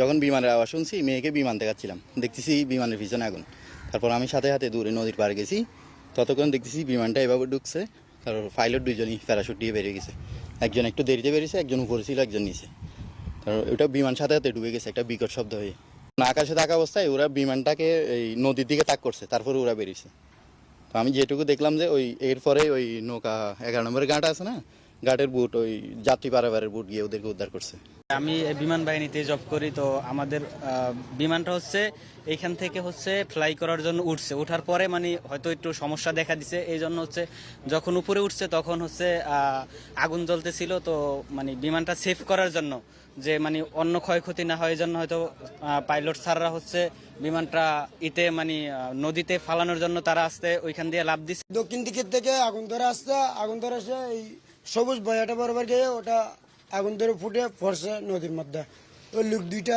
যখন বিমানের আওয়াজ শুনছি মেয়েকে বিমান দেখাচ্ছিলাম, দেখতেছি বিমানের পিছনে আগুন। তারপর আমি সাথে সাথে দূরে নদীর পাড়ে গেছি, ততক্ষণ দেখতেছি বিমানটা এভাবে ঢুকছে। তারপর পাইলট দুইজনই প্যারাশুট দিয়ে বেরিয়ে গেছে, একজন একটু দেরিতে বেরিয়েছে, একজন উপরে ছিল, একজন নিচে। তারপর ওটা বিমান সাথে সাথে ঢুকে গেছে একটা বিকট শব্দ হয়ে। আকাশে থাকা অবস্থায় ওরা বিমানটাকে এই নদীর দিকে তাক করছে, তারপর ওরা বেরিয়েছে। তো আমি যেটুকু দেখলাম যে ওই এরপরে ওই নৌকা 11 নম্বরের ঘাট আছে না, ঘাটের বুট, ওই যাত্রী পারাবারের বুট গিয়ে ওদেরকে উদ্ধার করছে। আমি বিমান বাহিনীতে জব করি, তো আমাদের বিমানটা হচ্ছে এইখান থেকে হচ্ছে ফ্লাই করার জন্য উঠছে, ওঠার পরে মানে হয়তো একটু সমস্যা দেখা দিছে, এই জন্য হচ্ছে যখন উপরে উঠছে তখন হচ্ছে আগুন জ্বলতেছিল। তো মানে বিমানটা সেভ করার জন্য, যে মানে অন্য ক্ষয়ক্ষতি না হয় জন্য হয়তো পাইলট স্যাররা হচ্ছে বিমানটা মানে নদীতে ফালানোর জন্য তারা আসতে ওইখান দিয়ে লাফ দিচ্ছে। দক্ষিণ দিকের থেকে আগুন ধরে আসছে, আগুন ধরে এসে এই সবুজ বয়াটা বরাবর গিয়ে ওটা আগুন ধরে ফুটে পড়ছে নদীর মধ্যে। ওই লোক দুইটা